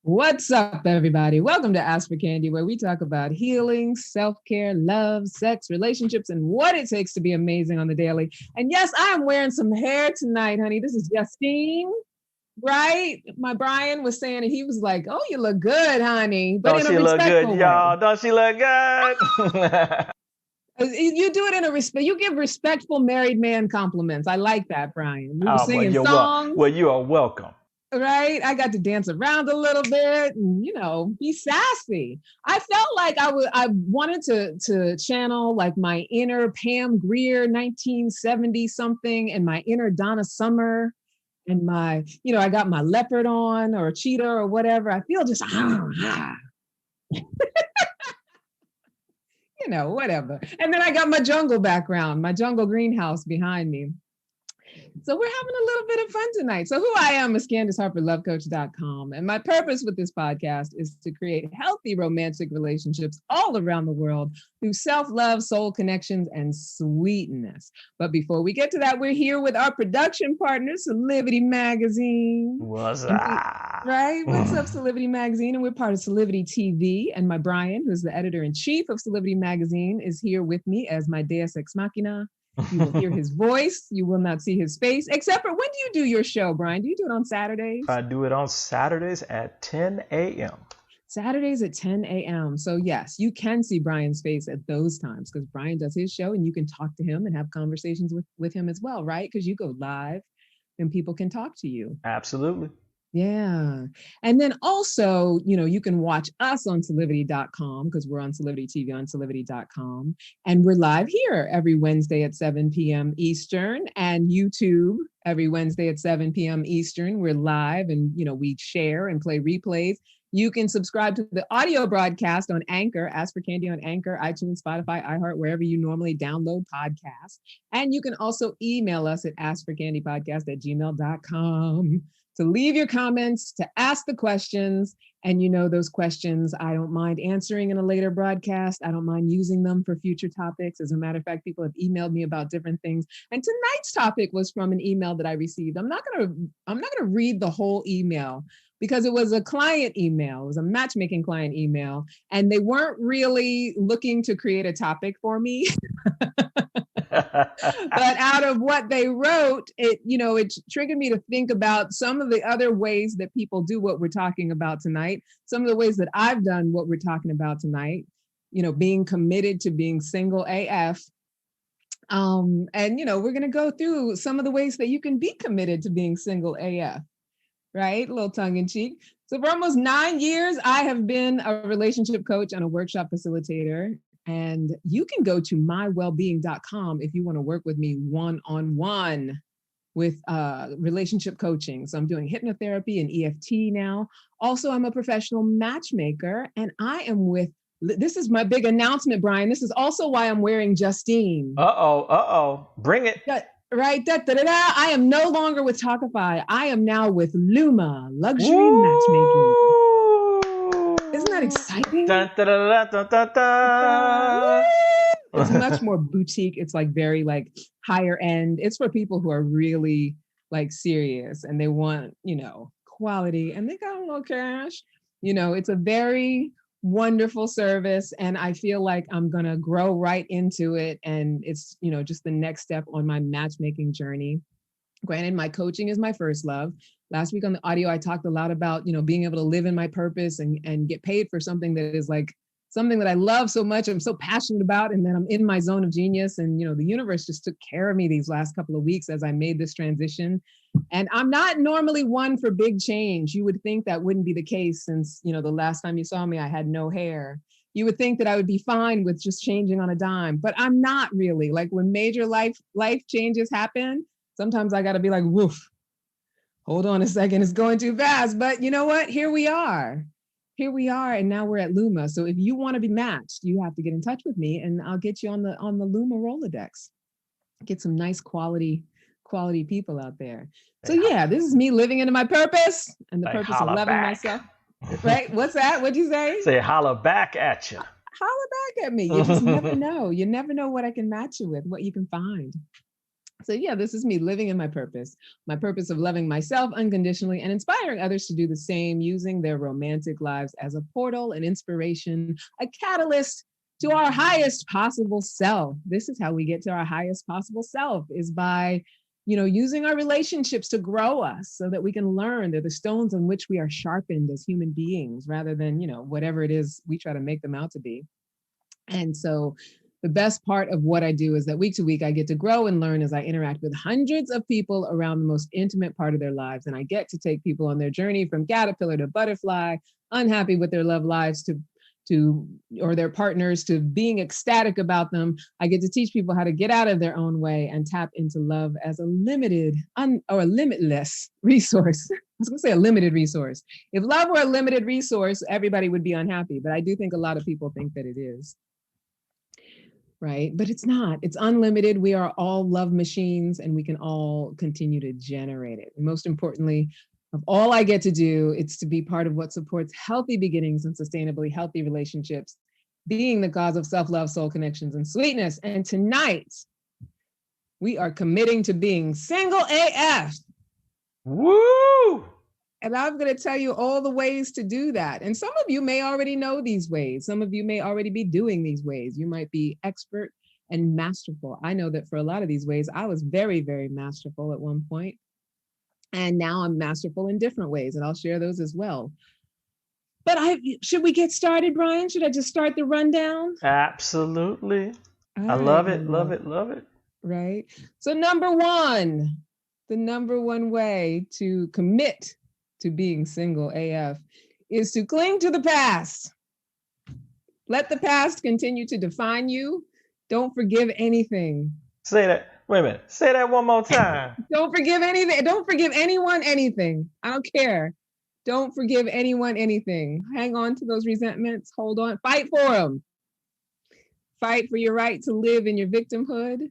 What's up, everybody? Welcome to Ask for Candy, where we talk about healing, self-care, love, sex, relationships, and what it takes to be amazing on the daily. And yes, I am wearing some hair tonight, honey. This is Justine, right? My Brian was saying, and he was like, "Oh, you look good, honey." But Don't she look good, y'all? Don't she look good? You do it in a respect. You give respectful married man compliments. I like that, Brian. We were singing songs. Well, you are welcome. Right? I got to dance around a little bit and, be sassy. I felt like I wanted to channel like my inner Pam Grier 1970 something and my inner Donna Summer and my, I got my leopard on or cheetah or whatever. I feel just, whatever. And then I got my jungle background, my jungle greenhouse behind me. So we're having a little bit of fun tonight. So who I am is Candice Harper, lovecoach.com. And my purpose with this podcast is to create healthy romantic relationships all around the world through self-love, soul connections, and sweetness. But before we get to that, we're here with our production partner, Celebrity Magazine. What's up? Right? What's up, Celebrity Magazine? And we're part of Celebrity TV. And my Brian, who's the editor-in-chief of Celebrity Magazine, is here with me as my Deus Ex Machina. You will hear his voice. You will not see his face, except for when do you do your show, Brian? Do you do it on Saturdays? I do it on Saturdays at 10 a.m. Saturdays at 10 a.m. So yes, you can see Brian's face at those times because Brian does his show and you can talk to him and have conversations with him as well, right? Because you go live and people can talk to you. Absolutely. Yeah. And then also, you can watch us on celebrity.com because we're on Celebrity TV on celebrity.com. And we're live here every Wednesday at 7 p.m. Eastern, and YouTube every Wednesday at 7 p.m. Eastern. We're live and, we share and play replays. You can subscribe to the audio broadcast on Anchor, Ask for Candy on Anchor, iTunes, Spotify, iHeart, wherever you normally download podcasts. And you can also email us at askforcandypodcast@gmail.com to leave your comments, to ask the questions. And those questions, I don't mind answering in a later broadcast. I don't mind using them for future topics. As a matter of fact, people have emailed me about different things. And tonight's topic was from an email that I received. I'm not gonna read the whole email because it was a client email. It was a matchmaking client email. And they weren't really looking to create a topic for me. But out of what they wrote, it triggered me to think about some of the other ways that people do what we're talking about tonight. Some of the ways that I've done what we're talking about tonight, being committed to being single AF. And, we're going to go through some of the ways that you can be committed to being single AF, right? A little tongue in cheek. So for almost 9 years, I have been a relationship coach and a workshop facilitator. And you can go to mywellbeing.com if you want to work with me one-on-one with relationship coaching. So I'm doing hypnotherapy and EFT now. Also, I'm a professional matchmaker, and I am this is my big announcement, Brian. This is also why I'm wearing Justine. Bring it. Right. I am no longer with Talkify. I am now with Luma Luxury Matchmaking. Isn't that exciting? Dun, da, da, da, da, da. It's much more boutique. It's like very higher end. It's for people who are really serious and they want, quality, and they got a little cash. It's a very wonderful service, and I feel like I'm going to grow right into it. And it's, just the next step on my matchmaking journey. Granted, my coaching is my first love. Last week on the audio, I talked a lot about, being able to live in my purpose and get paid for something that is something that I love so much, I'm so passionate about, and then I'm in my zone of genius. And, the universe just took care of me these last couple of weeks as I made this transition. And I'm not normally one for big change. You would think that wouldn't be the case since, the last time you saw me, I had no hair. You would think that I would be fine with just changing on a dime, but I'm not really. When major life changes happen, sometimes I got to be like, woof, hold on a second, it's going too fast. But you know what? Here we are. And now we're at Luma. So if you want to be matched, you have to get in touch with me, and I'll get you on the Luma Rolodex. Get some nice quality people out there. So yeah, this is me living into my purpose and the purpose of loving myself. Right? What's that? What'd you say? Say holla back at you. Holla back at me. You just never know. You never know what I can match you with, what you can find. So yeah, this is me living in my purpose of loving myself unconditionally and inspiring others to do the same, using their romantic lives as a portal, an inspiration, a catalyst to our highest possible self. This is how we get to our highest possible self, is by, using our relationships to grow us so that we can learn. They're the stones on which we are sharpened as human beings, rather than, whatever it is we try to make them out to be. And so the best part of what I do is that week to week, I get to grow and learn as I interact with hundreds of people around the most intimate part of their lives. And I get to take people on their journey from caterpillar to butterfly, unhappy with their love lives or their partners, to being ecstatic about them. I get to teach people how to get out of their own way and tap into love as a limited or a limitless resource. I was going to say a limited resource. If love were a limited resource, everybody would be unhappy. But I do think a lot of people think that it is. Right? But it's not. It's unlimited. We are all love machines, and we can all continue to generate it. And most importantly, of all I get to do, it's to be part of what supports healthy beginnings and sustainably healthy relationships, being the cause of self-love, soul connections, and sweetness. And tonight, we are committing to being single AF. Woo! And I'm going to tell you all the ways to do that. And some of you may already know these ways. Some of you may already be doing these ways. You might be expert and masterful. I know that for a lot of these ways, I was very, very masterful at one point. And now I'm masterful in different ways. And I'll share those as well. But should we get started, Brian? Should I just start the rundown? Absolutely. All I right, love it, love now. it, love it. Right. So number one, the number one way to commit to being single AF is to cling to the past. Let the past continue to define you. Don't forgive anything. Say that. Wait a minute. Say that one more time. Don't forgive anything. Don't forgive anyone anything. I don't care. Don't forgive anyone anything. Hang on to those resentments. Hold on. Fight for them. Fight for your right to live in your victimhood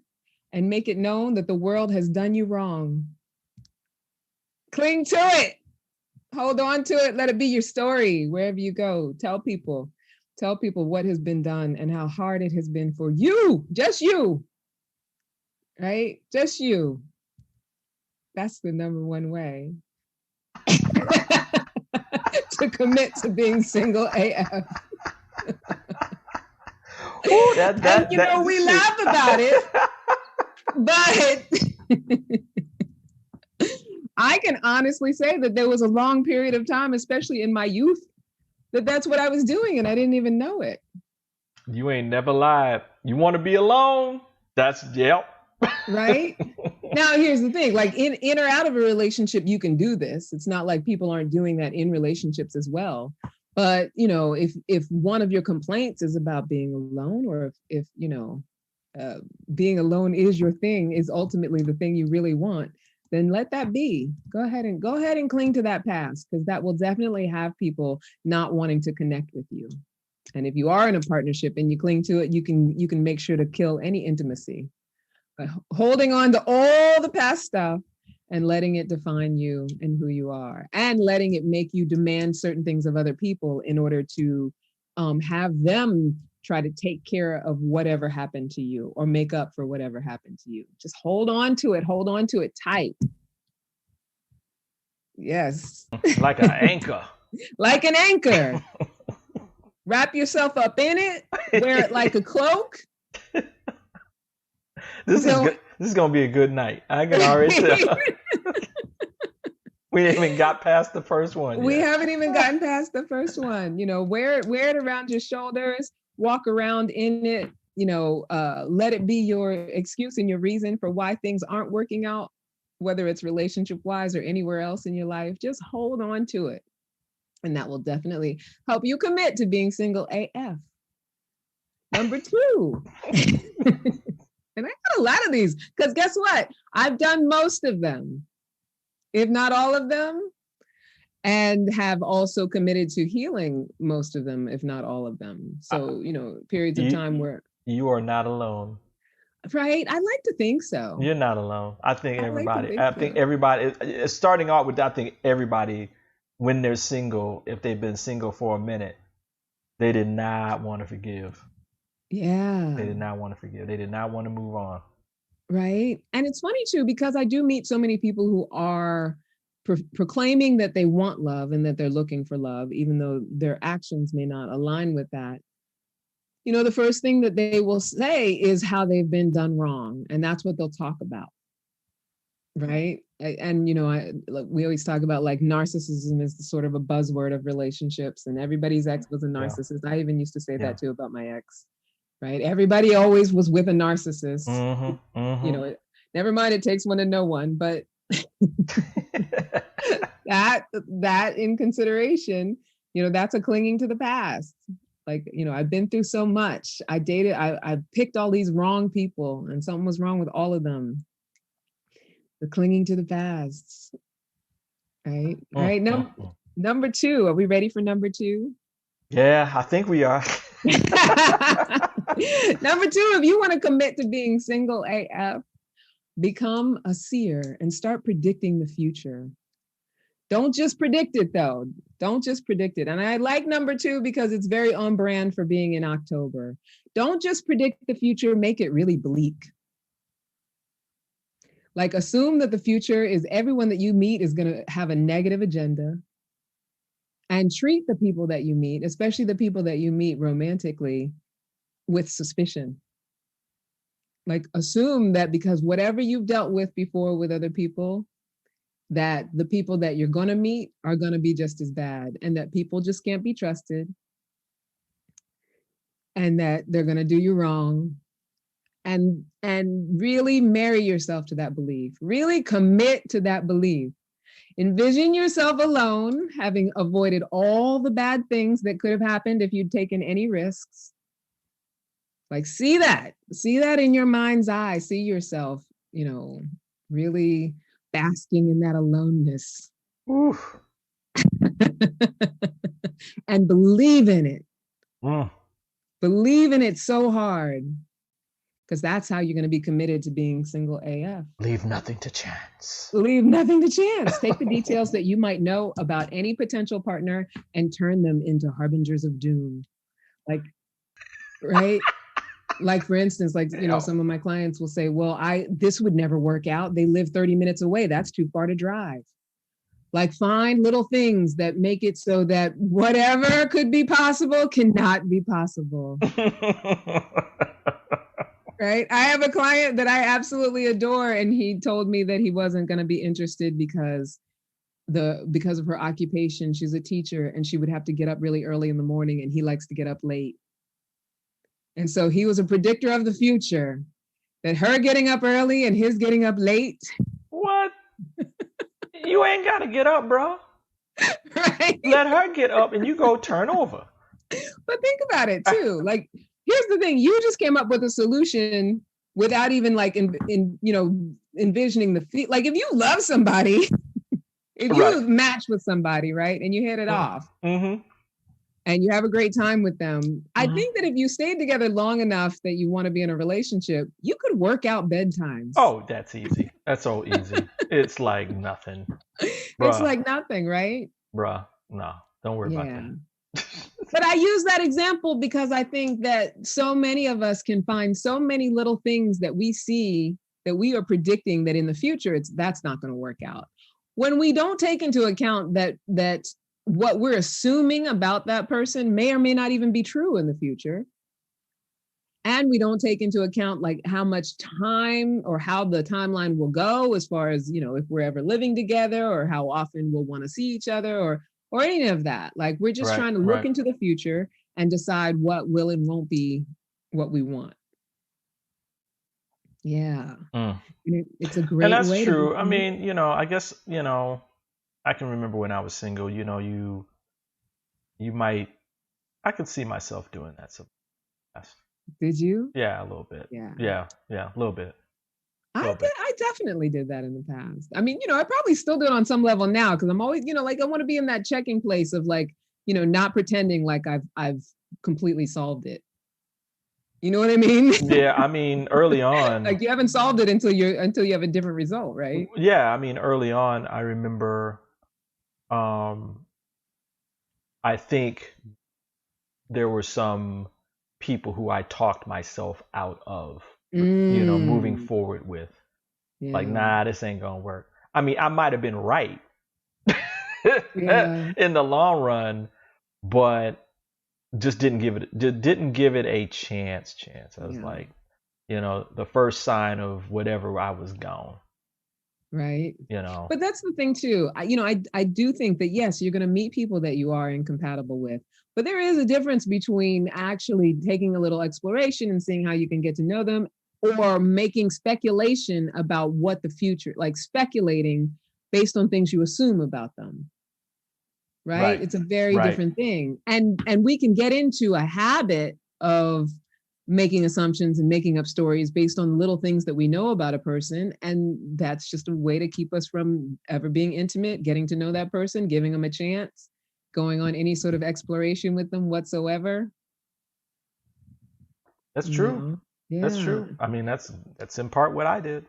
and make it known that the world has done you wrong. Cling to it. Hold on to it. Let it be your story wherever you go. Tell people what has been done and how hard it has been for you, just you, right? Just you. That's the number one way to commit to being single AF. Ooh, we laugh about it, but I can honestly say that there was a long period of time, especially in my youth, that's what I was doing and I didn't even know it. You ain't never lied. You want to be alone? Yep. Right? Now, here's the thing, like in or out of a relationship, you can do this. It's not like people aren't doing that in relationships as well. But, if one of your complaints is about being alone, or if being alone is your thing, is ultimately the thing you really want, then let that be. Go ahead and cling to that past, because that will definitely have people not wanting to connect with you. And if you are in a partnership and you cling to it, you can make sure to kill any intimacy. But holding on to all the past stuff and letting it define you and who you are, and letting it make you demand certain things of other people in order to have them try to take care of whatever happened to you or make up for whatever happened to you. Just hold on to it tight. Yes. Like an anchor. Like an anchor. Wrap yourself up in it, wear it like a cloak. This is gonna be a good night. I can already tell. We ain't even got past the first one yet. We haven't even gotten past the first one. Wear it around your shoulders, walk around in it, let it be your excuse and your reason for why things aren't working out, whether it's relationship wise or anywhere else in your life. Just hold on to it. And that will definitely help you commit to being single AF. Number two. And I got a lot of these, because guess what? I've done most of them, if not all of them, and have also committed to healing most of them, if not all of them. So, periods of time where... You are not alone. Right? I like to think so. You're not alone. I think everybody, starting out with, I think everybody, when they're single, if they've been single for a minute, they did not want to forgive. Yeah. They did not want to forgive. They did not want to move on. Right. And it's funny too, because I do meet so many people who are proclaiming that they want love and that they're looking for love, even though their actions may not align with that. The first thing that they will say is how they've been done wrong. And that's what they'll talk about. Right. And, we always talk about like narcissism is the sort of a buzzword of relationships, and everybody's ex was a narcissist. Yeah. I even used to say that too about my ex. Right. Everybody always was with a narcissist. Mm-hmm, mm-hmm. Never mind, it takes one to know one, but that in consideration, that's a clinging to the past. Like, I've been through so much. I picked all these wrong people, and something was wrong with all of them. The clinging to the past. Right. Right. Number two. Are we ready for number two? Yeah, I think we are. Number two, if you want to commit to being single AF, become a seer and start predicting the future. Don't just predict it though. Don't just predict it. And I like number two because it's very on brand for being in October. Don't just predict the future, make it really bleak. Like, assume that the future is everyone that you meet is going to have a negative agenda, and treat the people that you meet, especially the people that you meet romantically, with suspicion. Like, assume that because whatever you've dealt with before with other people, that the people that you're going to meet are going to be just as bad, and that people just can't be trusted, and that they're going to do you wrong. And really marry yourself to that belief. Really commit to that belief. Envision yourself alone, having avoided all the bad things that could have happened if you'd taken any risks. Like, see that in your mind's eye. See yourself, really basking in that aloneness. Oof. And believe in it. Mm. Believe in it so hard, because that's how you're going to be committed to being single AF. Leave nothing to chance. Leave nothing to chance. Take the details that you might know about any potential partner and turn them into harbingers of doom. Like, right? Like, for instance, some of my clients will say, well, this would never work out. They live 30 minutes away. That's too far to drive. Like, find little things that make it so that whatever could be possible cannot be possible. Right? I have a client that I absolutely adore, and he told me that he wasn't going to be interested because of her occupation. She's a teacher, and she would have to get up really early in the morning, and he likes to get up late. And so he was a predictor of the future, that her getting up early and his getting up late. What? You ain't got to get up, bro. Right? Let her get up and you go turn over. But think about it too. Like, here's the thing. You just came up with a solution without even envisioning like, if you love somebody, if you match with somebody, right, and you hit it off, and you have a great time with them, I think that if you stayed together long enough that you want to be in a relationship, you could work out bedtimes. Oh, that's easy. That's so easy. It's like nothing. Bruh. It's like nothing, right? Bruh, no, don't worry about that. But I use that example because I think that so many of us can find so many little things that we see that we are predicting that in the future, that's not going to work out. When we don't take into account that what we're assuming about that person may or may not even be true in the future. And we don't take into account like how much time or how the timeline will go as far as, if we're ever living together, or how often we'll want to see each other, or any of that. Like, we're just trying to look into the future and decide what will and won't be what we want. Yeah. It's a great way. And that's true. I mean, I guess, I can remember when I was single, you might, I could see myself doing that. So, did you? Yeah, a little bit. Yeah, a little bit. I definitely did that in the past. I mean, I probably still do it on some level now, because I'm always, like, I want to be in that checking place of like, not pretending like I've completely solved it. You know what I mean? Yeah, I mean, early on, like, you haven't solved it until you have a different result, right? Yeah, I mean, early on, I remember, I think there were some people who I talked myself out of, moving forward with. Yeah. Like, nah, this ain't gonna work. I mean, I might have been right in the long run, but just didn't give it a chance. I was like, the first sign of whatever, I was gone. Right. But that's the thing too. I do think that, yes, you're going to meet people that you are incompatible with, but there is a difference between actually taking a little exploration and seeing how you can get to know them, or making speculation about what the future, like speculating based on things you assume about them. Right. It's a very different thing. And we can get into a habit of making assumptions and making up stories based on little things that we know about a person. And that's just a way to keep us from ever being intimate, getting to know that person, giving them a chance, going on any sort of exploration with them whatsoever. That's true. Yeah. That's true. I mean, that's in part what I did.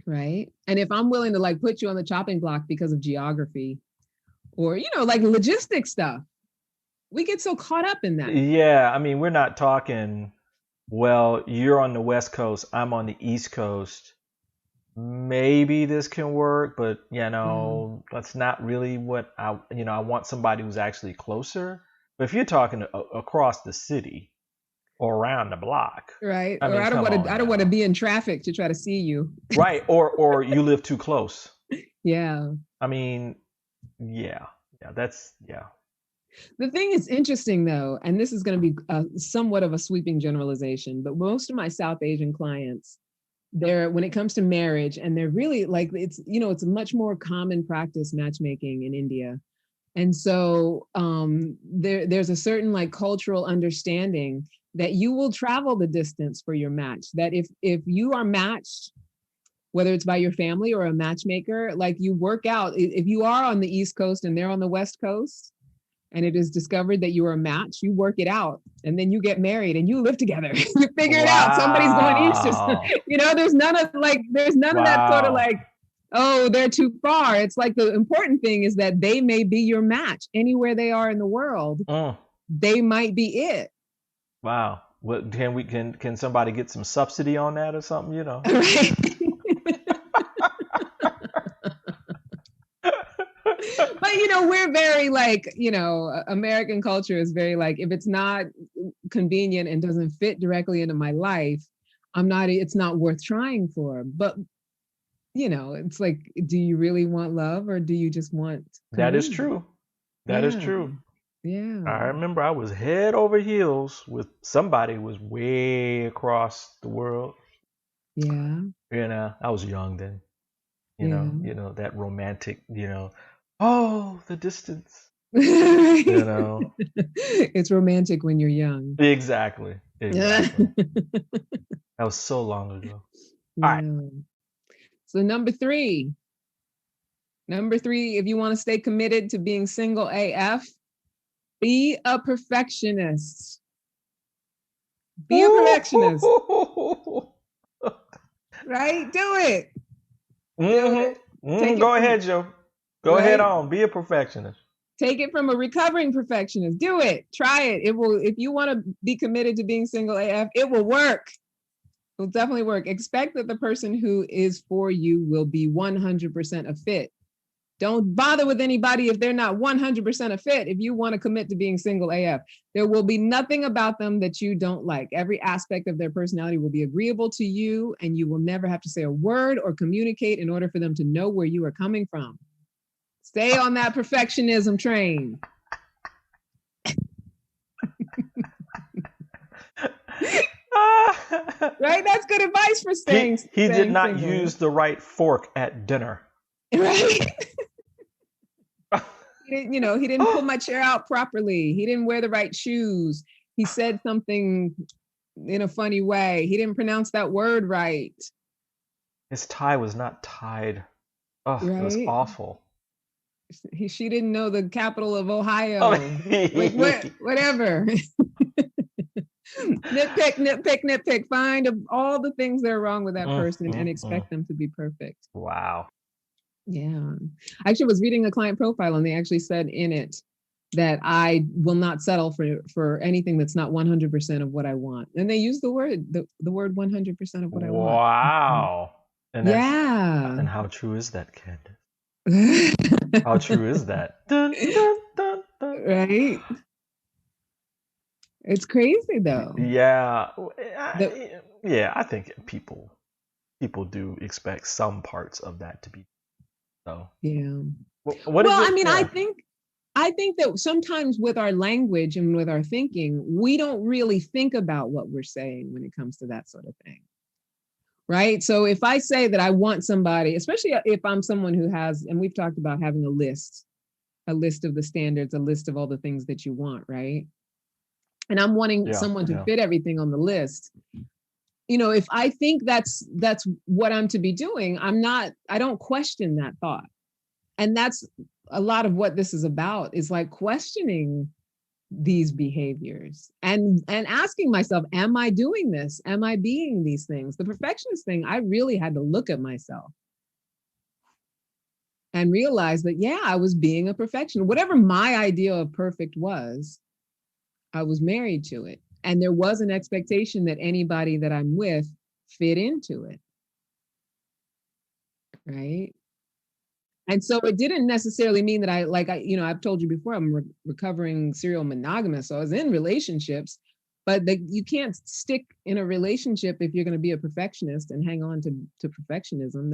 Right. And if I'm willing to like put you on the chopping block because of geography, or, like logistic stuff, we get so caught up in that. Yeah. I mean, we're not talking, well, you're on the West Coast, I'm on the East Coast. Maybe this can work, but that's not really what I want somebody who's actually closer. But if you're talking across the city or around the block, right? I don't want to be in traffic to try to see you. Right. Or you live too close. Yeah. I mean, yeah, yeah. The thing is interesting though, and this is going to be somewhat of a sweeping generalization, but most of my South Asian clients, they're, when it comes to marriage, and they're really like, it's, it's a much more common practice, matchmaking in India. And so there's a certain like cultural understanding that you will travel the distance for your match. That if you are matched, whether it's by your family or a matchmaker, like you work out, if you are on the East Coast and they're on the West Coast, and it is discovered that you are a match, you work it out, and then you get married and you live together. You figure it out. Somebody's going east. There's none of that sort of Wow. like, oh, they're too far. It's like the important thing is that they may be your match anywhere they are in the world. They might be it. Wow. What can somebody get some subsidy on that or something? Right. But we're very like, American culture is very like, if it's not convenient and doesn't fit directly into my life, it's not worth trying for. But it's like, do you really want love, or do you just want That is convenience? true. That is true. Yeah. I remember I was head over heels with somebody who was way across the world. Yeah. I was young then. Yeah. That romantic, oh, the distance. It's romantic when you're young. Exactly. That was so long ago. Yeah. All right. So number three, if you want to stay committed to being single AF, be a perfectionist. Be a perfectionist. Right? Do it. Go ahead, Joe. Go ahead on. Be a perfectionist. Take it from a recovering perfectionist. Do it. Try it. It will. If you want to be committed to being single AF, it will work. It will definitely work. Expect that the person who is for you will be 100% a fit. Don't bother with anybody if they're not 100% a fit. If you want to commit to being single AF, there will be nothing about them that you don't like. Every aspect of their personality will be agreeable to you, and you will never have to say a word or communicate in order for them to know where you are coming from. Stay on that perfectionism train. Right? That's good advice for staying. He did not single. use the right fork at dinner. Right? He didn't pull my chair out properly. He didn't wear the right shoes. He said something in a funny way. He didn't pronounce that word right. His tie was not tied. Oh, right? It was awful. She didn't know the capital of Ohio. Like whatever. Nitpick. Find all the things that are wrong with that person and expect them to be perfect. Wow. Yeah. I actually was reading a client profile, and they actually said in it that I will not settle for anything that's not 100% of what I want. And they use the word 100% of what I want. Wow. And yeah. And how true is that, Candice? How true is that? Dun, dun, dun, dun. Right? It's crazy though. Yeah. I think people do expect some parts of that to be so. Yeah. I think that sometimes with our language and with our thinking, we don't really think about what we're saying when it comes to that sort of thing. Right? So if I say that I want somebody, especially if I'm someone who has, and we've talked about having a list of the standards, a list of all the things that you want, right? And I'm wanting someone to fit everything on the list. If I think that's what I'm to be doing, I don't question that thought. And that's a lot of what this is about, is like questioning these behaviors and asking myself, am I doing this? Am I being these things? The perfectionist thing, I really had to look at myself and realize that, I was being a perfectionist. Whatever my idea of perfect was, I was married to it. And there was an expectation that anybody that I'm with fit into it. Right? And so it didn't necessarily mean that I've told you before, I'm recovering serial monogamous. So I was in relationships, but you can't stick in a relationship if you're going to be a perfectionist and hang on to perfectionism.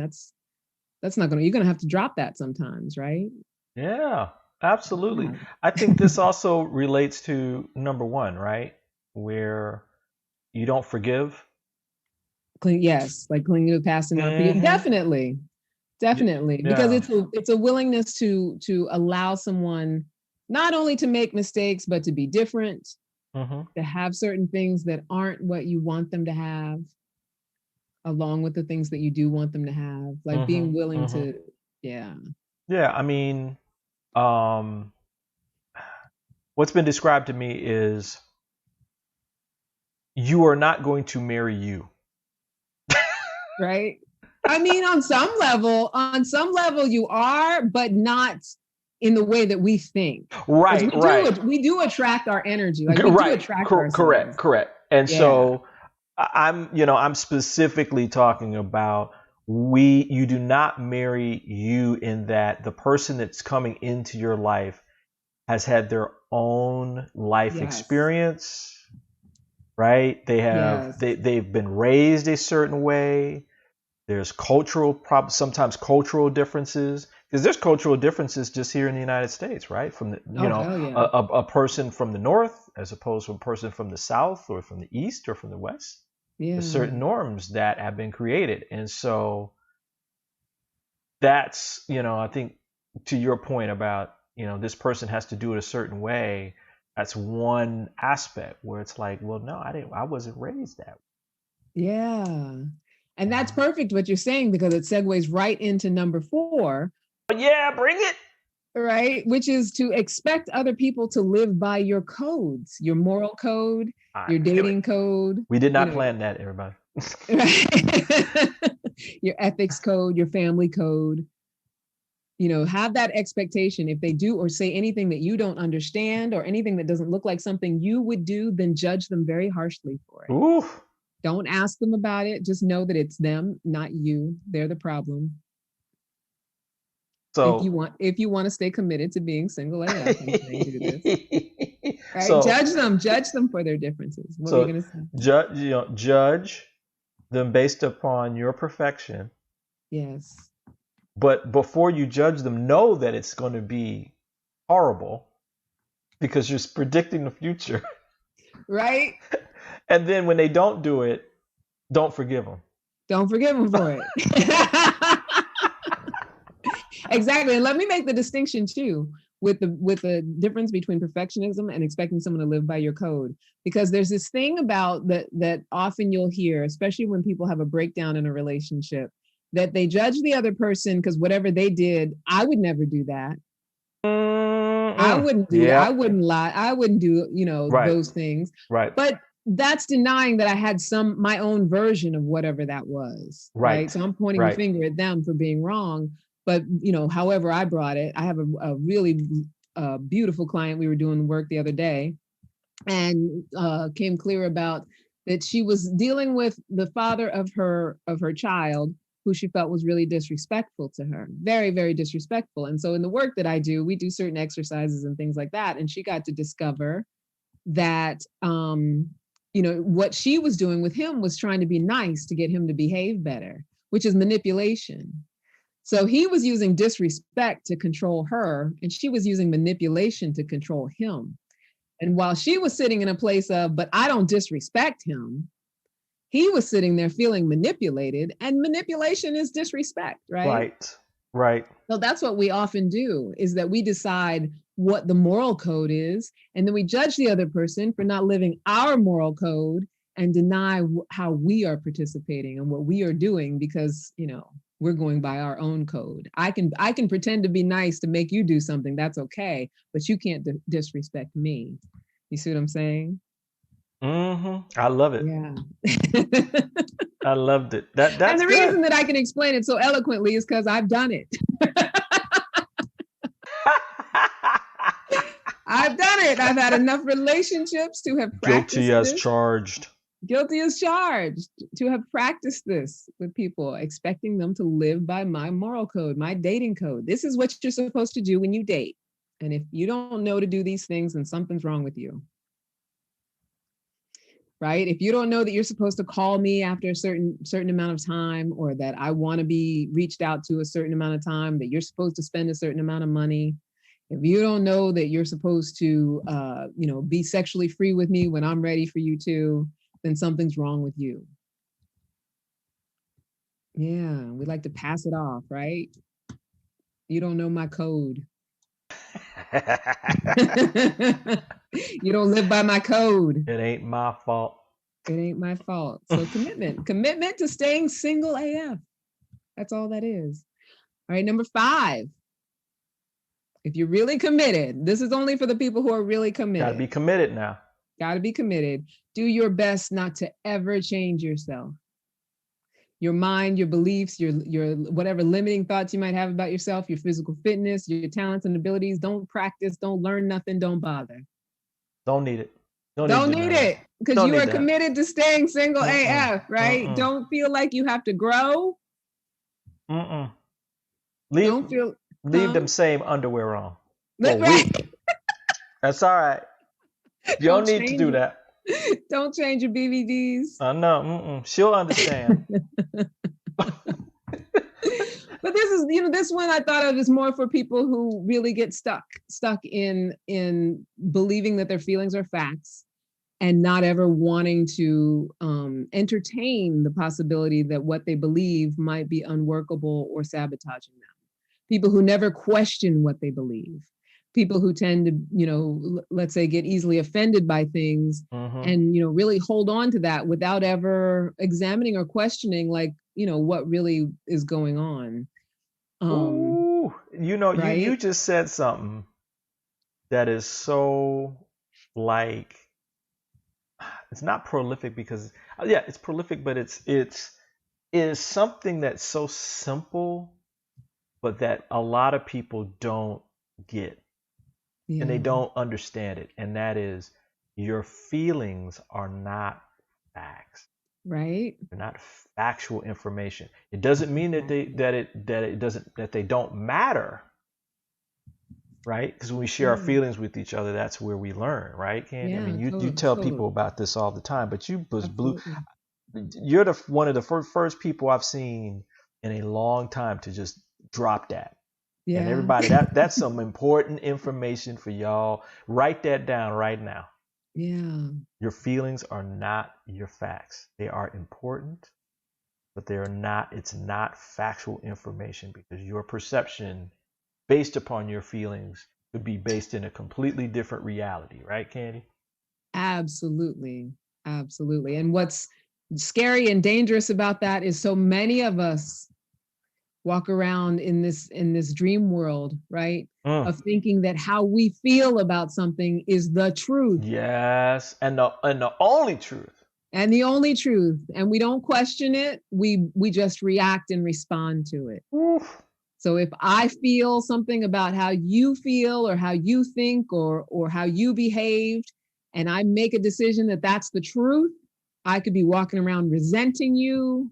you're gonna have to drop that sometimes, right? Yeah, absolutely. Yeah. I think this also relates to number one, right? Where you don't forgive. Yes, like clinging to the past and not forgetting. Hmm. Definitely, definitely, because Yeah. it's a willingness to allow someone not only to make mistakes but to be different, Hmm. to have certain things that aren't what you want them to have, along with the things that you do want them to have, like Hmm. being willing Hmm. to, yeah. Yeah, I mean, um, what's been described to me is you are not going to marry you. Right. I mean, on some level you are, but not in the way that we think. Because Right, right. we do attract our energy. Like we do Right. attract Correct, ourselves. correct. And Yeah. so I'm specifically talking about you do not marry you in that the person that's coming into your life has had their own life Yes. experience, right? Yes. They've been raised a certain way. There's sometimes cultural differences, because there's cultural differences just here in the United States, right? From the, Oh, hell yeah. a person from the north as opposed to a person from the south or from the east or from the west. There's Yeah. certain norms that have been created, and so that's, I think, to your point about, this person has to do it a certain way. That's one aspect where it's like, well, no, I wasn't raised that Yeah. And that's way. perfect what you're saying, because it segues right into number 4, But yeah, bring it. right? Which is to expect other people to live by your codes, your moral code, I your knew it. dating code, We did you not know, plan that, everybody. right? Your ethics code, your family code. Have that expectation. If they do or say anything that you don't understand or anything that doesn't look like something you would do, then judge them very harshly for it. Ooh. Don't ask them about it. Just know that it's them, not you. They're the problem. So If you want to stay committed to being single AF, I'm saying do this. Right? so Judge them for their differences. What were you so gonna say? judge them based upon your perfection, Yes. but before you judge them, know that it's going to be horrible because you're predicting the future. Right? And then when they don't do it, don't forgive them. Don't forgive them for it. Exactly. And let me make the distinction too with the difference between perfectionism and expecting someone to live by your code. Because there's this thing about that often you'll hear, especially when people have a breakdown in a relationship, that they judge the other person because whatever they did, I would never do that. I Mm-mm. wouldn't do that. I Yeah. wouldn't lie. I wouldn't do, Right. those things. Right. But that's denying that I had my own version of whatever that was. Right. Right. So I'm pointing the Right. finger at them for being wrong. But, however I brought it, I have a really beautiful client. We were doing the work the other day and came clear about that she was dealing with the father of her child, who she felt was really disrespectful to her, very, very disrespectful. And so in the work that I do, we do certain exercises and things like that. And she got to discover that what she was doing with him was trying to be nice to get him to behave better, which is manipulation. So he was using disrespect to control her, and she was using manipulation to control him. And while she was sitting in a place of, but I don't disrespect him, he was sitting there feeling manipulated, and manipulation is disrespect, right? Right. Right. So that's what we often do, is that we decide what the moral code is, and then we judge the other person for not living our moral code and deny how we are participating and what we are doing because, we're going by our own code. I can pretend to be nice to make you do something. That's okay, but you can't disrespect me. You see what I'm saying? I love it. Yeah. I loved it. And That's the good. reason that I can explain it so eloquently is because I've done it. I've done it. I've had enough relationships to have Guilty practiced as this. charged. Guilty as charged, to have practiced this with people, expecting them to live by my moral code, my dating code. This is what you're supposed to do when you date. And if you don't know to do these things, then something's wrong with you. right? If you don't know that you're supposed to call me after a certain amount of time, or that I want to be reached out to a certain amount of time, that you're supposed to spend a certain amount of money, if you don't know that you're supposed to, be sexually free with me when I'm ready for you to, then something's wrong with you. Yeah, we like to pass it off, right? You don't know my code. You don't live by my code. It ain't my fault. It ain't my fault. So commitment to staying single AF. That's all that is. All right, number 5. If you're really committed, this is only for the people who are really committed. Gotta be committed now. Gotta be committed. Do your best not to ever change yourself. Your mind, your beliefs, your whatever limiting thoughts you might have about yourself, your physical fitness, your talents and abilities. Don't practice, don't learn nothing, don't bother. Don't need it. Don't need it, because you are committed to staying single AF, right? Don't feel like you have to grow. Leave them same underwear on. Right. That's all right. You don't need to do that. Don't change your BVDs. No, she'll understand. But this is, this one I thought of is more for people who really get stuck in believing that their feelings are facts and not ever wanting to entertain the possibility that what they believe might be unworkable or sabotaging them. People who never question what they believe. People who tend to, let's say, get easily offended by things and, really hold on to that without ever examining or questioning, like, what really is going on. Right? You just said something that is so, like, it's not prolific because, it's prolific, but it is something that's so simple, but that a lot of people don't get. And they don't understand it. And that is, your feelings are not facts. Right. They're not factual information. It doesn't mean that they don't matter. Right? Because when we share our feelings with each other, that's where we learn, right, Candy? Yeah, you tell people about this all the time, but you're one of the first people I've seen in a long time to just drop that. Yeah. And everybody, that's some important information for y'all. Write that down right now. Yeah. Your feelings are not your facts. They are important, but it's not factual information, because your perception based upon your feelings could be based in a completely different reality. Right, Candy? Absolutely. Absolutely. And what's scary and dangerous about that is so many of us walk around in this dream world, right? Of thinking that how we feel about something is the truth. Yes, and the only truth. And the only truth. And we don't question it. We just react and respond to it. Oof. So if I feel something about how you feel or how you think or how you behaved, and I make a decision that that's the truth, I could be walking around resenting you.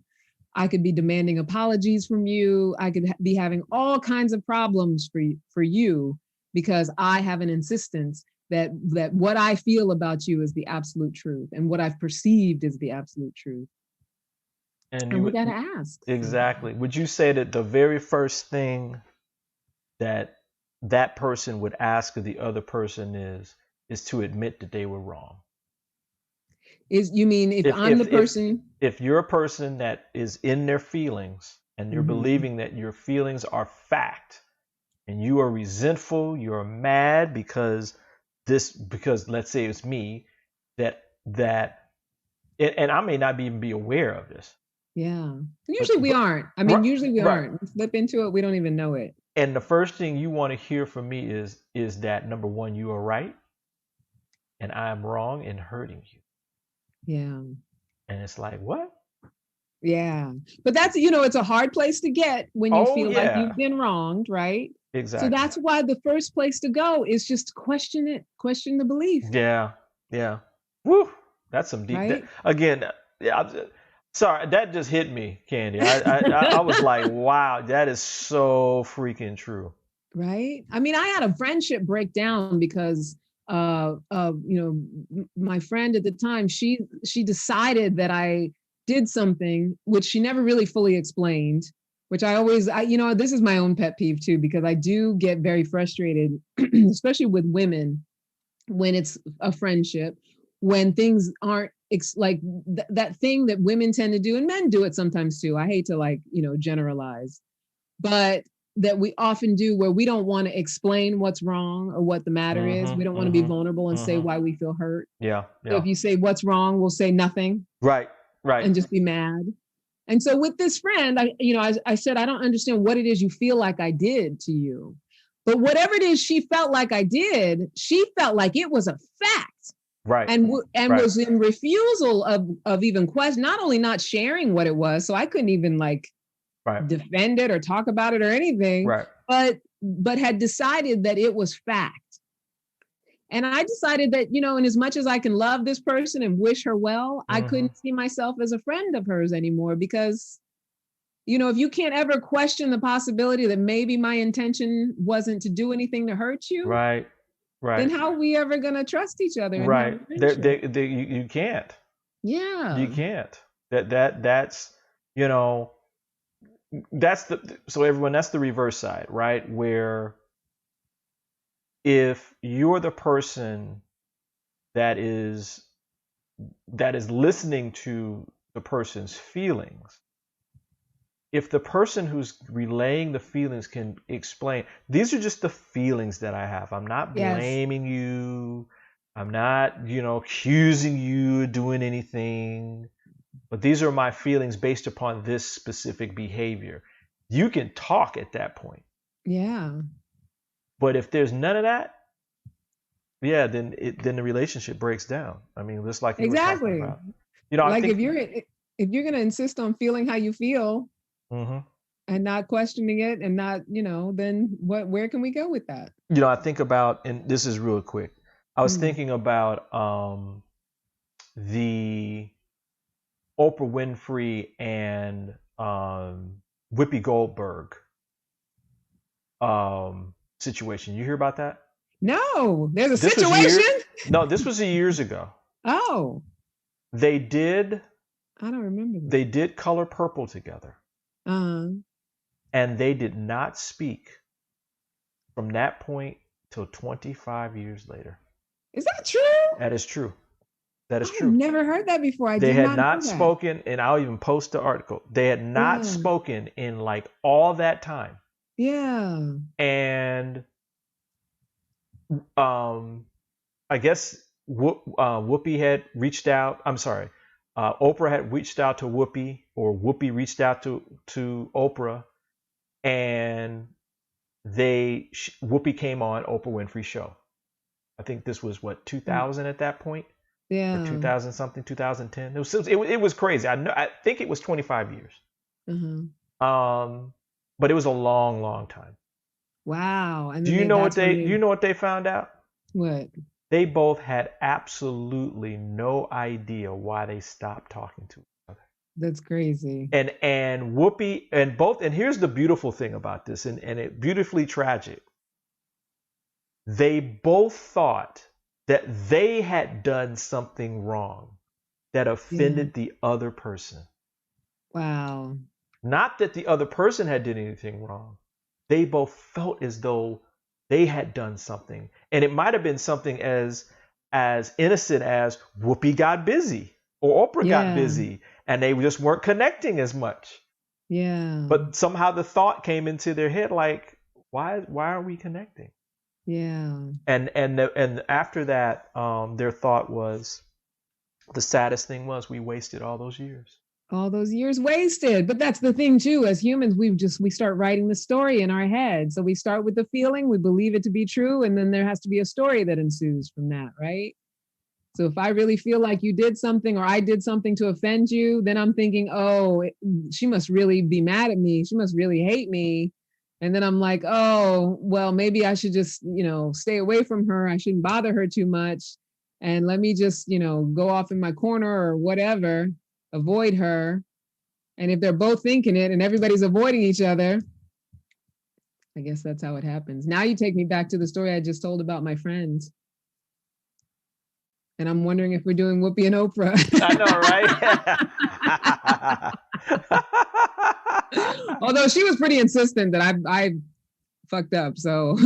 I could be demanding apologies from you. I could be having all kinds of problems for you because I have an insistence that what I feel about you is the absolute truth, and what I've perceived is the absolute truth. And we got to ask. Exactly. Would you say that the very first thing that person would ask of the other person is to admit that they were wrong? You mean if I'm the person? If you're a person that is in their feelings and you're believing that your feelings are fact, and you are resentful, you're mad because let's say it's me that and I may not even be aware of this. Yeah. Usually we aren't. I mean, usually we aren't. We slip into it, we don't even know it. And the first thing you want to hear from me is that, number one, you are right and I am wrong in hurting you. Yeah. And it's like, what? Yeah. But that's, it's a hard place to get when you feel like you've been wronged, right? Exactly. So that's why the first place to go is just question it, question the belief. Yeah. Yeah. Woo. That's some deep, right? Sorry, that just hit me, Candy. I was like, wow, that is so freaking true. Right? I mean, I had a friendship break down because my friend at the time, she decided that I did something which she never really fully explained, which this is my own pet peeve too, because I do get very frustrated, especially with women, when it's a friendship, when things aren't that thing that women tend to do, and men do it sometimes too. I hate to generalize, but that we often do, where we don't want to explain what's wrong or what the matter is. We don't want to be vulnerable and say why we feel hurt. Yeah. So if you say what's wrong, we'll say nothing. Right. And just be mad. And so with this friend, I said, I don't understand what it is you feel like I did to you. But whatever it is she felt like I did, she felt like it was a fact. Right. And was in refusal of even question, not only not sharing what it was, so I couldn't even defend it or talk about it or anything, right, but had decided that it was fact. And I decided that, in as much as I can love this person and wish her well, I couldn't see myself as a friend of hers anymore, because, if you can't ever question the possibility that maybe my intention wasn't to do anything to hurt you, right, then how are we ever going to trust each other? Right. You can't. Yeah. You can't. That's so everyone, that's the reverse side, right? Where if you're the person that is listening to the person's feelings, if the person who's relaying the feelings can explain, these are just the feelings that I have. I'm not blaming you. I'm not, accusing you of doing anything. But these are my feelings based upon this specific behavior. You can talk at that point. Yeah. But if there's none of that, then the relationship breaks down. I mean, just like you were talking about. I think if you're going to insist on feeling how you feel and not questioning it and not, then where can we go with that? I think about, and this is real quick, I was thinking about the Oprah Winfrey and Whoopi Goldberg situation. You hear about that? No, there's a situation. No, this was years ago. Oh. They did. I don't remember this. They did Color Purple together. And they did not speak from that point till 25 years later. Is that true? That is true. That is true. I've never heard that before. They had not spoken, and I'll even post the article. They had not spoken in all that time. Yeah. And I guess Whoopi had reached out. I'm sorry. Oprah had reached out to Whoopi, or Whoopi reached out to Oprah, and Whoopi came on Oprah Winfrey's show. I think this was 2000 at that point. Yeah. Or 2000 something, 2010. It was crazy. I think it was 25 years. But it was a long, long time. Wow. And do you know what they found out? What? They both had absolutely no idea why they stopped talking to each other. That's crazy. And Whoopi and here's the beautiful thing about this, and it beautifully tragic. They both thought that they had done something wrong that offended the other person. Wow. Not that the other person had done anything wrong. They both felt as though they had done something. And it might have been something as innocent as Whoopi got busy or Oprah got busy, and they just weren't connecting as much. Yeah. But somehow the thought came into their head, why are we connecting? Yeah. And after that, their thought was, the saddest thing was we wasted all those years. All those years wasted. But that's the thing too, as humans, we start writing the story in our head. So we start with the feeling, we believe it to be true, and then there has to be a story that ensues from that, right? So if I really feel like you did something or I did something to offend you, then I'm thinking, she must really be mad at me. She must really hate me. And then I'm like, oh, well, maybe I should just, stay away from her. I shouldn't bother her too much. And let me just, go off in my corner or whatever, avoid her. And if they're both thinking it and everybody's avoiding each other, I guess that's how it happens. Now you take me back to the story I just told about my friends. And I'm wondering if we're doing Whoopi and Oprah. I know, right? Although she was pretty insistent that I fucked up. So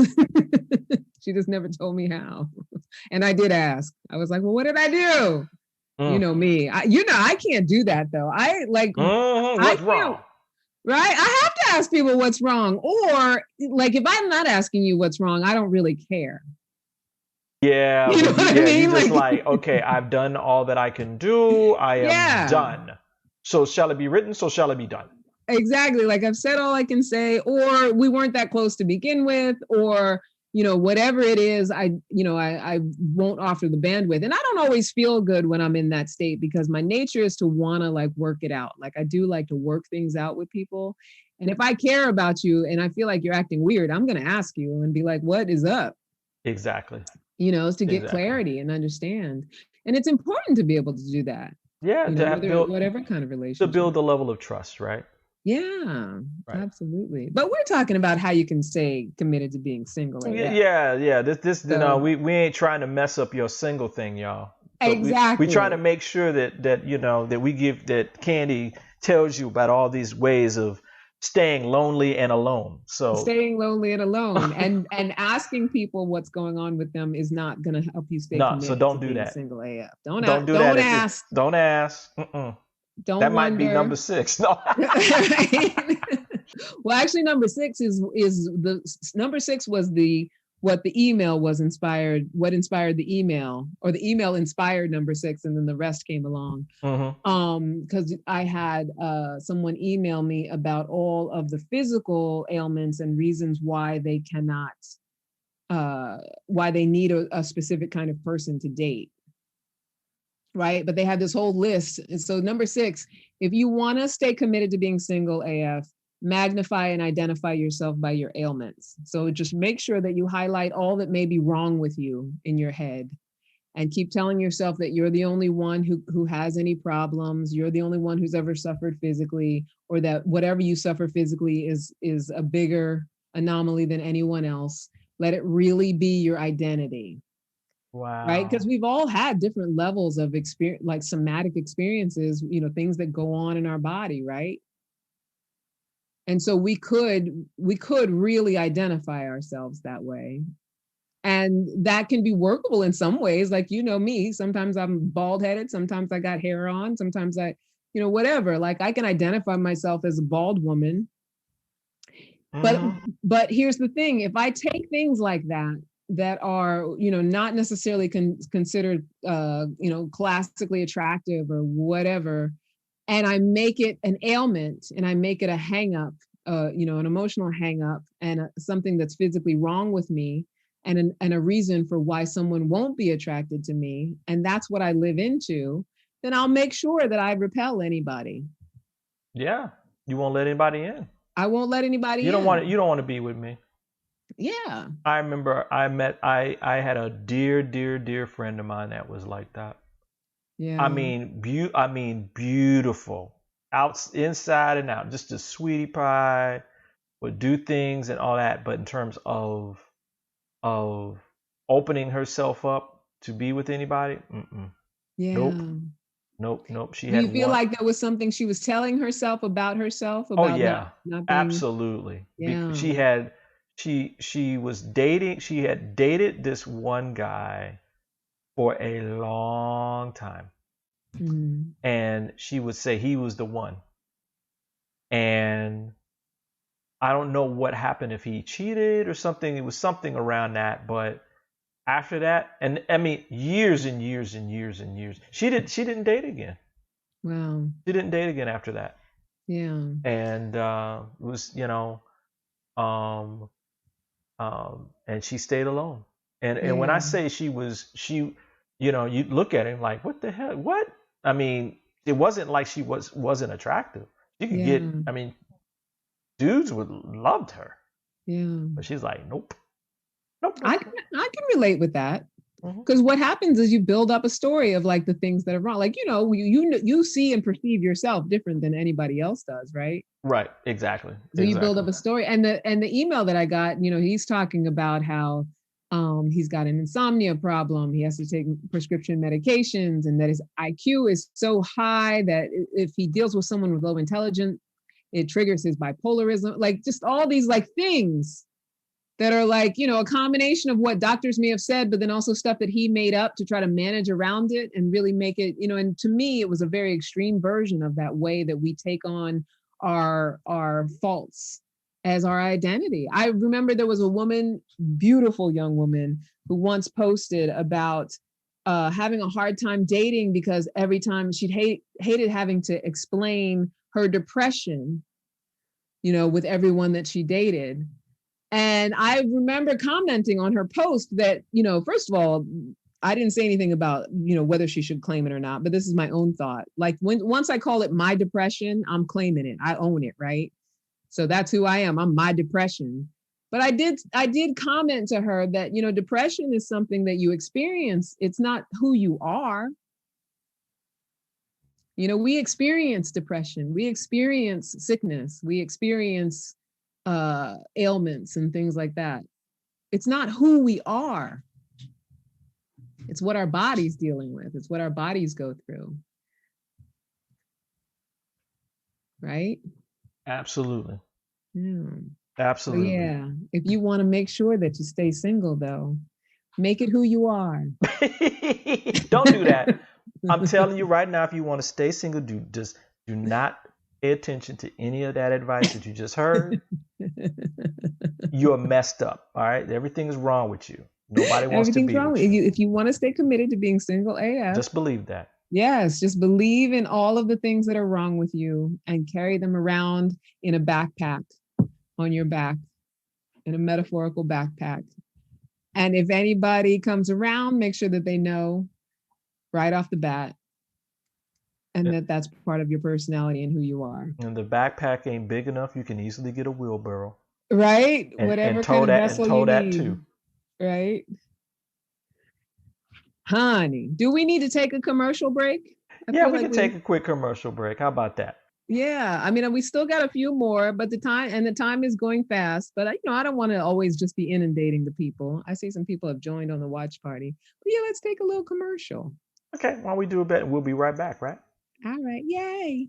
she just never told me how. And I did ask. I was like, well, what did I do? You know me. I can't do that though. What's wrong? Right? I have to ask people what's wrong. Or like if I'm not asking you what's wrong, I don't really care. Yeah, you know what I mean? You're just like, okay, I've done all that I can do. I am done. So shall it be written? So shall it be done? Exactly. Like I've said all I can say, or we weren't that close to begin with, or whatever it is, I won't offer the bandwidth. And I don't always feel good when I'm in that state because my nature is to want to like work it out. Like I do like to work things out with people. And if I care about you and I feel like you're acting weird, I'm going to ask you and be like, what is up? Exactly. Is to get clarity and understand. And it's important to be able to do that. Yeah. To build whatever kind of relationship. To build the level of trust, right? Yeah, right. Absolutely. But we're talking about how you can stay committed to being single. Yeah. We ain't trying to mess up your single thing, y'all. So exactly. We trying to make sure that we give that Candy tells you about all these ways of staying lonely and alone. So staying lonely and alone and asking people what's going on with them is not going to help you stay committed. So don't do that. Single AF. Don't ask. Don't ask. Don't that wonder. Might be number 6. No. Well, actually, number 6 number 6 was what the email was inspired. What inspired the email, or the email inspired number 6, and then the rest came along. Because I had someone email me about all of the physical ailments and reasons why they cannot, why they need a specific kind of person to date. Right. But they had this whole list. And so number 6, if you want to stay committed to being single AF, magnify and identify yourself by your ailments. So just make sure that you highlight all that may be wrong with you in your head and keep telling yourself that you're the only one who has any problems. You're the only one who's ever suffered physically, or that whatever you suffer physically is a bigger anomaly than anyone else. Let it really be your identity. Wow. Right? Because we've all had different levels of experience, like somatic experiences, things that go on in our body, right? And so we could really identify ourselves that way. And that can be workable in some ways. Like, me, sometimes I'm bald headed, sometimes I got hair on, sometimes I, whatever. Like I can identify myself as a bald woman. But here's the thing, if I take things like that are, not necessarily considered, classically attractive or whatever, and I make it an ailment and I make it a hang up, an emotional hang up and something that's physically wrong with me and a reason for why someone won't be attracted to me, and that's what I live into, then I'll make sure that I repel anybody. Yeah. You won't let anybody in. I won't let anybody in. You don't want to be with me. Yeah. I remember I had a dear friend of mine that was like that. Yeah. I mean, beautiful, inside and out, just a sweetie pie, would do things and all that. But in terms of opening herself up to be with anybody, yeah. Nope. Do you feel like that was something she was telling herself about herself? About not being... Absolutely. Yeah. She had dated this one guy for a long time. And she would say he was the one. And I don't know what happened, if he cheated or something. It was something around that. But after that, and I mean, years and years and years and years, she didn't date again. Wow. She didn't date again after that. Yeah. And it was, and she stayed alone. And when I say you look at him like, what the hell? What? I mean, it wasn't like she wasn't attractive. You could get, I mean, dudes loved her. Yeah. But she's like, nope. I can relate with that. Because what happens is you build up a story of like the things that are wrong. Like, you see and perceive yourself different than anybody else does, right? Right. Exactly. So you build up a story. And the email that I got, he's talking about how He's got an insomnia problem. He has to take prescription medications, and that his IQ is so high that if he deals with someone with low intelligence, it triggers his bipolarism. Like just all these like things that are like, you know, a combination of what doctors may have said, but then also stuff that he made up to try to manage around it and really make it, you know, and to me, it was a very extreme version of that way that we take on our faults as our identity. I remember there was a woman, beautiful young woman, who once posted about having a hard time dating because every time she'd hated having to explain her depression, you know, with everyone that she dated. And I remember commenting on her post that, you know, first of all, I didn't say anything about, you know, whether she should claim it or not, but this is my own thought. Like once I call it my depression, I'm claiming it. I own it, right? So that's who I am. I'm my depression. But I did comment to her that, you know, depression is something that you experience. It's not who you are. You know, we experience depression. We experience sickness. We experience ailments and things like that. It's not who we are. It's what our body's dealing with. It's what our bodies go through. Right? Absolutely. Yeah. Absolutely. So yeah. If you want to make sure that you stay single, though, make it who you are. Don't do that. I'm telling you right now, if you want to stay single, do not pay attention to any of that advice that you just heard. You're messed up. All right. Everything's wrong with you. Nobody wants to be with you. If you want to stay committed to being single AF, just believe that. Yes, just believe in all of the things that are wrong with you and carry them around in a backpack on your back, in a metaphorical backpack. And if anybody comes around, make sure that they know right off the bat, and that's part of your personality and who you are. And the backpack ain't big enough, you can easily get a wheelbarrow. Right? Whatever kind of vessel you need. Too. Right? Honey, do we need to take a commercial break? Yeah, we can take a quick commercial break. How about that? Yeah, I mean, we still got a few more, but the time is going fast. But I don't want to always just be inundating the people. I see some people have joined on the watch party. But yeah, let's take a little commercial. Okay, why don't we do a bit? We'll be right back, right? All right, yay.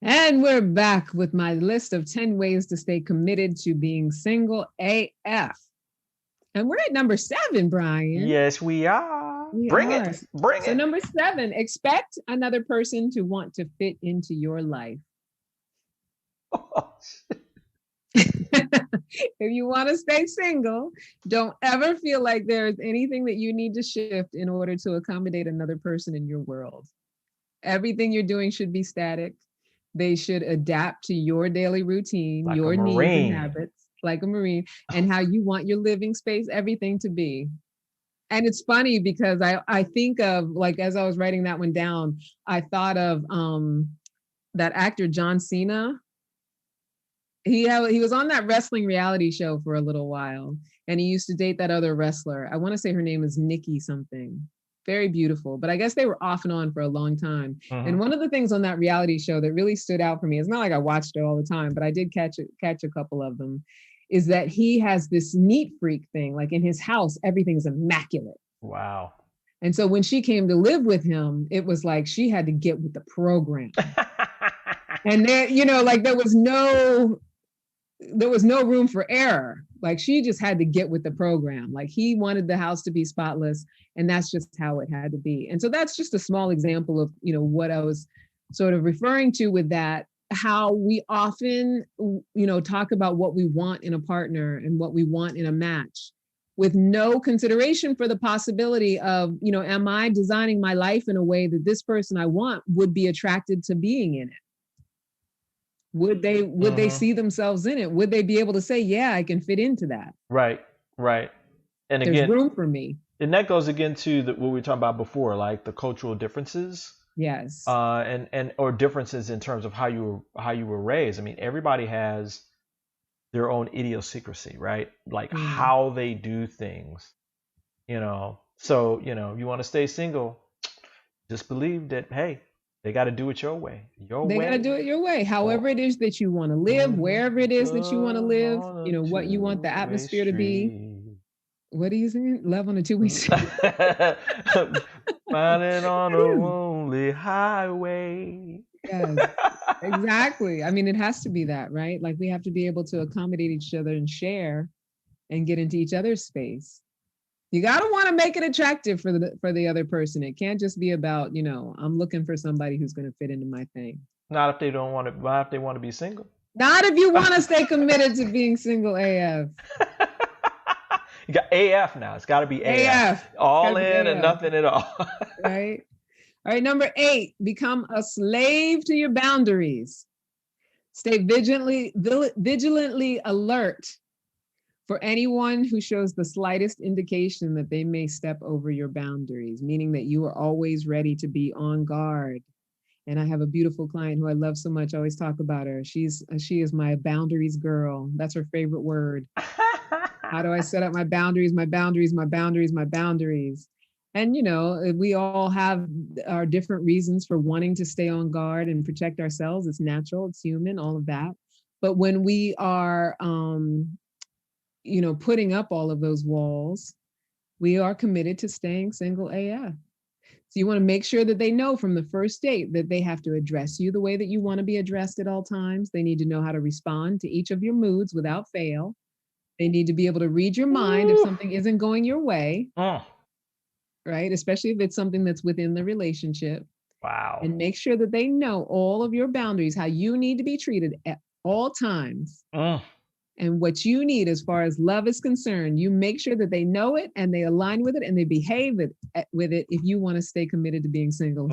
And we're back with my list of 10 ways to stay committed to being single AF. And we're at number 7, Brian. Yes, we are. Bring it. So number 7, expect another person to want to fit into your life. Oh, If you want to stay single, don't ever feel like there's anything that you need to shift in order to accommodate another person in your world. Everything you're doing should be static. They should adapt to your daily routine, like your needs and habits, like a Marine, and how you want your living space, everything to be. And it's funny because I think of, like, as I was writing that one down, I thought of that actor, John Cena. He was on that wrestling reality show for a little while, and he used to date that other wrestler. I want to say her name is Nikki something. Very beautiful, but I guess they were off and on for a long time. Mm-hmm. And one of the things on that reality show that really stood out for me, it's not like I watched it all the time, but I did catch a couple of them, is that he has this neat freak thing. Like in his house, everything's immaculate. Wow. And so when she came to live with him, it was like she had to get with the program. And there, you know, like there was no room for error. Like she just had to get with the program. Like he wanted the house to be spotless, and that's just how it had to be. And so that's just a small example of, you know, what I was sort of referring to with that, how we often, you know, talk about what we want in a partner and what we want in a match with no consideration for the possibility of, you know, am I designing my life in a way that this person I want would be attracted to being in it? Would they see themselves in it? Would they be able to say, yeah, I can fit into that? Right, right. And There's again, room for me. and that goes again to what we were talking about before, like the cultural differences, Yes. and or differences in terms of how you were raised. I mean, everybody has their own idiosyncrasy, right? Like how they do things, you know. So, you know, you want to stay single, just believe that, hey, they got to do it your way. They got to do it your way. However it is that you want to live, wherever it is that you want to live, you know, what you want the atmosphere to be. What are you saying? Love on a two-way street. Riding on a lonely highway. Yes, exactly. I mean, it has to be that, right? Like we have to be able to accommodate each other and share and get into each other's space. You got to want to make it attractive for the other person. It can't just be about, you know, I'm looking for somebody who's going to fit into my thing. Not if they don't want to. Not if they want to be single. Not if you want to stay committed to being single AF. You got AF now. It's got to be AF. All in and nothing at all. Right. All right. Number 8, become a slave to your boundaries. Stay vigilantly alert for anyone who shows the slightest indication that they may step over your boundaries, meaning that you are always ready to be on guard. And I have a beautiful client who I love so much. I always talk about her. She is my boundaries girl. That's her favorite word. How do I set up my boundaries, my boundaries, my boundaries, my boundaries? And, you know, we all have our different reasons for wanting to stay on guard and protect ourselves. It's natural, it's human, all of that. But when we are, you know, putting up all of those walls, we are committed to staying single AF. So you want to make sure that they know from the first date that they have to address you the way that you want to be addressed at all times. They need to know how to respond to each of your moods without fail. They need to be able to read your mind if something isn't going your way, right? Especially if it's something that's within the relationship. Wow. And make sure that they know all of your boundaries, how you need to be treated at all times. And what you need as far as love is concerned, you make sure that they know it and they align with it and they behave with it if you want to stay committed to being single.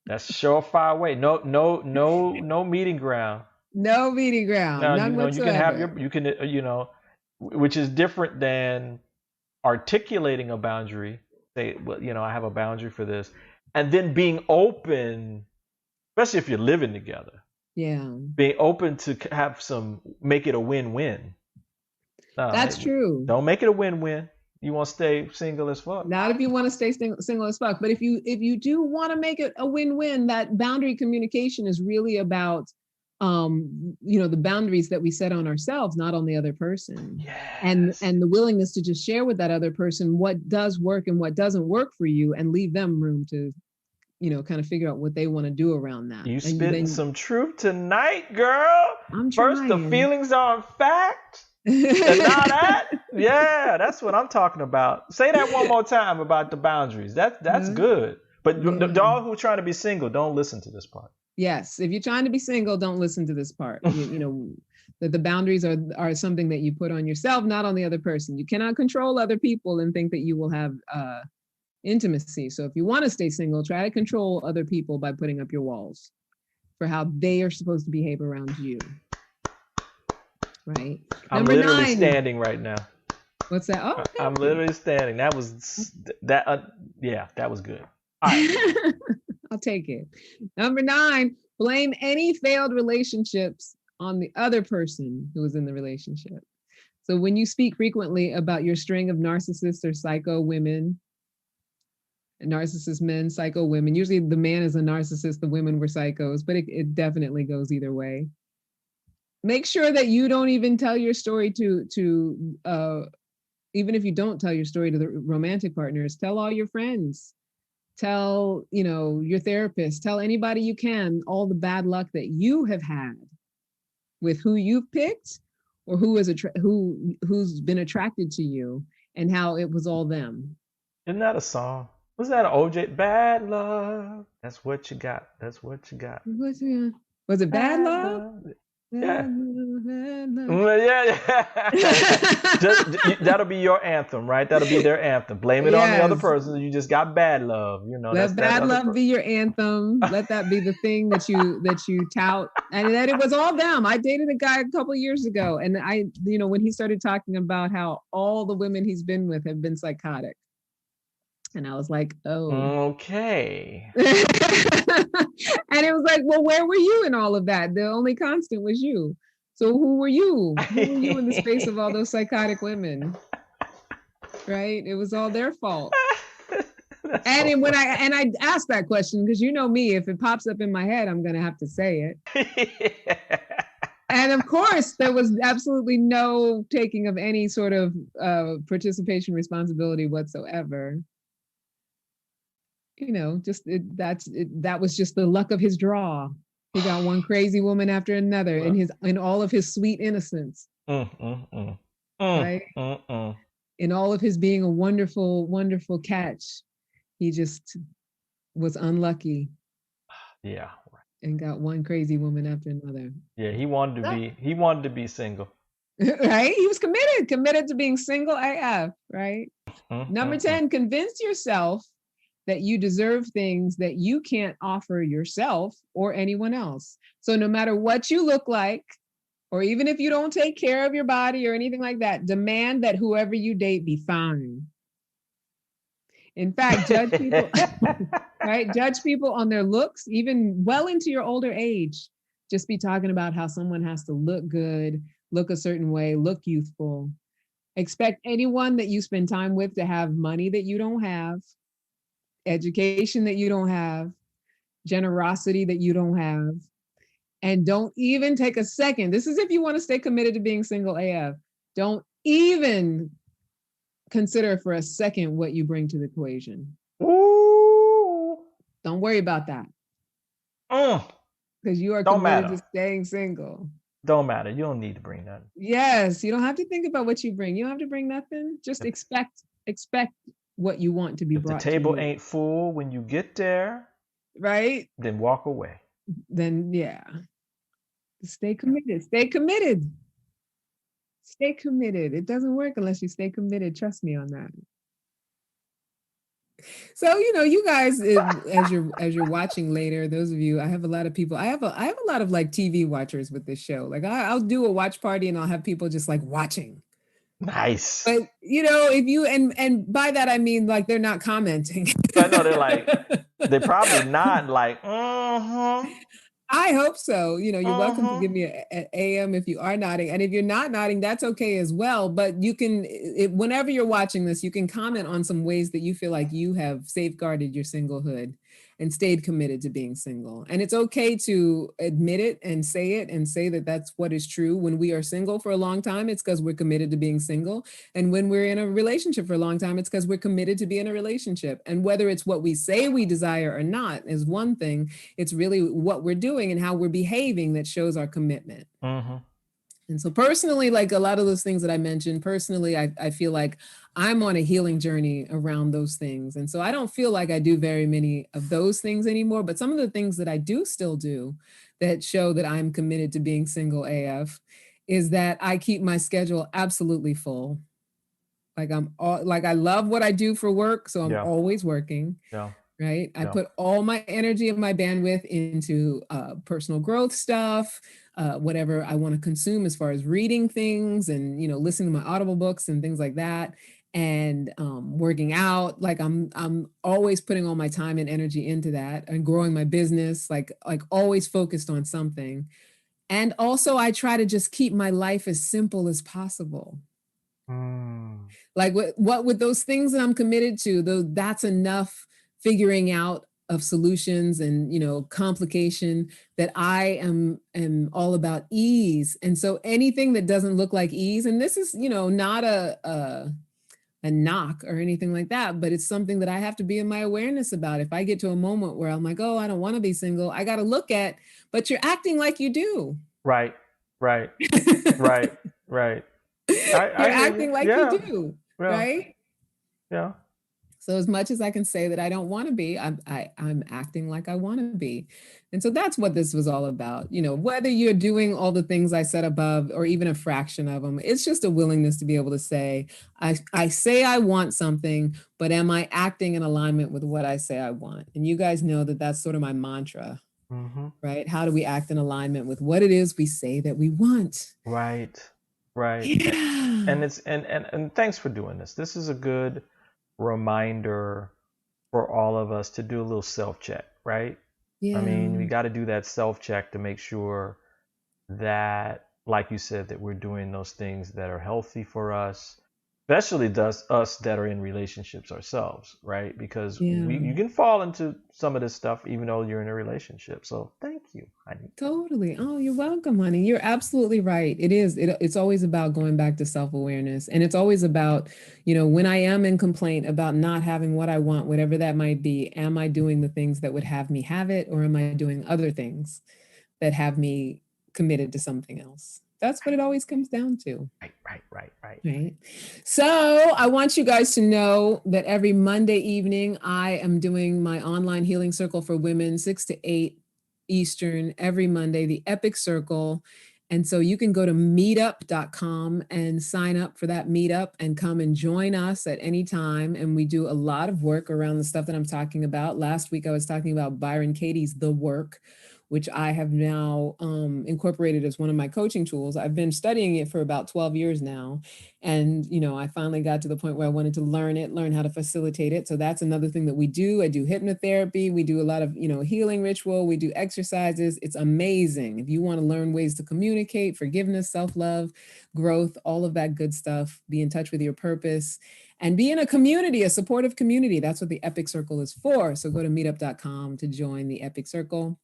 That's surefire way. No meeting ground. No meeting ground. No, none whatsoever. You can, you know, which is different than articulating a boundary. Say, well, you know, I have a boundary for this, and then being open, especially if you're living together. Yeah. Being open to make it a win-win. That's true. Don't make it a win-win. You want to stay single as fuck. Not if you want to stay single as fuck. But if you do want to make it a win-win, that boundary communication is really about, you know, the boundaries that we set on ourselves, not on the other person. Yes. And the willingness to just share with that other person what does work and what doesn't work for you, and leave them room to, you know, kind of figure out what they want to do around that. You spitting some truth tonight, girl. First, the feelings are fact. And now that, yeah, that's what I'm talking about. Say that one more time about the boundaries. That's good. But y'all who are trying to be single, don't listen to this part. Yes, if you're trying to be single, don't listen to this part. You know, that the boundaries are something that you put on yourself, not on the other person. You cannot control other people and think that you will have intimacy. So if you want to stay single, try to control other people by putting up your walls for how they are supposed to behave around you. Right? I'm literally 9. Standing right now. What's that? Oh, I'm literally standing. That was yeah, that was good. All right. I'll take it. Number 9, blame any failed relationships on the other person who was in the relationship. So when you speak frequently about your string of narcissists or psycho women, narcissist men, psycho women, usually the man is a narcissist, the women were psychos, but it definitely goes either way. Make sure that you don't even tell your story to even if you don't tell your story to the romantic partners, tell all your friends. Tell, your therapist, tell anybody you can all the bad luck that you have had with who you've picked or who's been attracted to you and how it was all them. Isn't that a song? Was that an OJ? Bad love. That's what you got. That's what you got. Was it Bad Bad Love? love. Yeah. Bad love, bad love. Well, yeah. That'll be your anthem, right? That'll be their anthem. Blame it on the other Yes. person. You just got bad love. Let That's that bad other love be your anthem. Let that be the thing that you tout. And that it was all them. I dated a guy a couple of years ago, and when he started talking about how all the women he's been with have been psychotic. And I was like, oh. Okay. And it was like, well, where were you in all of that? The only constant was you. So who were you? Who were you in the space of all those psychotic women? Right? It was all their fault. And when I asked that question, because you know me, if it pops up in my head, I'm going to have to say it. And of course, there was absolutely no taking of any sort of participation responsibility whatsoever. That was just the luck of his draw. He got one crazy woman after another in all of his sweet innocence. Right? In all of his being a wonderful, wonderful catch, he just was unlucky. Yeah. And got one crazy woman after another. Yeah, he wanted to be single. Right? He was committed to being single AF, right? Number 10, convince yourself that you deserve things that you can't offer yourself or anyone else. So no matter what you look like, or even if you don't take care of your body or anything like that, demand that whoever you date be fine. In fact, judge people, right? Judge people on their looks, even well into your older age. Just be talking about how someone has to look good, look a certain way, look youthful. Expect anyone that you spend time with to have money that you don't have, education that you don't have, generosity that you don't have, and don't even take a second. This is if you want to stay committed to being single AF. Don't even consider for a second what you bring to the equation. Ooh. Don't worry about that. Because you are committed to staying single. Don't matter. You don't need to bring nothing. Yes, you don't have to think about what you bring. You don't have to bring nothing. Just expect what you want to be brought to you. If the table ain't full when you get there, right? Then walk away. Then yeah. Stay committed. Stay committed. Stay committed. It doesn't work unless you stay committed. Trust me on that. So, you guys, as you're watching later, those of you, I have a lot of people, I have a lot of like TV watchers with this show. Like I'll do a watch party and I'll have people just like watching. Nice. But if you, and by that, I mean, like, they're not commenting. I know they're probably not like, I hope so. You're welcome to give me an AM if you are nodding. And if you're not nodding, that's okay as well. But you can, whenever you're watching this, you can comment on some ways that you feel like you have safeguarded your singlehood and stayed committed to being single. And it's okay to admit it and say that that's what is true. When we are single for a long time, it's because we're committed to being single. And when we're in a relationship for a long time, it's because we're committed to be in a relationship. And whether it's what we say we desire or not is one thing. It's really what we're doing and how we're behaving that shows our commitment. And so personally, like a lot of those things that I mentioned, personally, I feel like I'm on a healing journey around those things. And so I don't feel like I do very many of those things anymore, but some of the things that I do still do that show that I'm committed to being single AF is that I keep my schedule absolutely full. Like I love what I do for work. So I'm always working. Right. I put all my energy and my bandwidth into personal growth stuff, whatever I want to consume as far as reading things and, listening to my Audible books and things like that. And working out, like I'm always putting all my time and energy into that and growing my business, like always focused on something. And also I try to just keep my life as simple as possible. Like what with those things that I'm committed to, though, that's enough figuring out of solutions and, complication that I am all about ease. And so anything that doesn't look like ease, and this is, not a a knock or anything like that, but it's something that I have to be in my awareness about. If I get to a moment where I'm like, oh, I don't want to be single, I got to look at, but you're acting like you do. Right. Right. Right. Right. I You're hear you. acting like you Yeah. do, Yeah. right? Yeah. So as much as I can say that I don't want to be, I'm acting like I want to be. And so that's what this was all about. You know, whether you're doing all the things I said above or even a fraction of them, it's just a willingness to be able to say, I say I want something, but am I acting in alignment with what I say I want? And you guys know that that's sort of my mantra, Mm-hmm. right? How do we act in alignment with what it is we say that we want? Right. Right. Yeah. And it's and thanks for doing this. This is a good reminder for all of us to do a little self-check, right? Yeah. I mean, we got to do that self-check to make sure that, like you said, that we're doing those things that are healthy for us, especially us that are in relationships ourselves, right? Because you can fall into some of this stuff even though you're in a relationship. So thank you, honey. Totally. Oh, you're welcome, honey. You're absolutely right. It is. It's always about going back to self-awareness. And it's always about, you know, when I am in complaint about not having what I want, whatever that might be, am I doing the things that would have me have it, or am I doing other things that have me committed to something else? That's what it always comes down to. Right. So I want you guys to know that every Monday evening, I am doing my online healing circle for women, 6 to 8 Eastern, every Monday, the Epic Circle. And so you can go to meetup.com and sign up for that meetup and come and join us at any time. And we do a lot of work around the stuff that I'm talking about. Last week, I was talking about Byron Katie's The Work, which I have now incorporated as one of my coaching tools. I've been studying it for about 12 years now. And, you know, I finally got to the point where I wanted to learn how to facilitate it. So that's another thing that we do. I do hypnotherapy. We do a lot of, you know, healing ritual. We do exercises. It's amazing. If you want to learn ways to communicate, forgiveness, self-love, growth, all of that good stuff, be in touch with your purpose and be in a community, a supportive community. That's what the Epic Circle is for. So go to meetup.com to join the Epic Circle.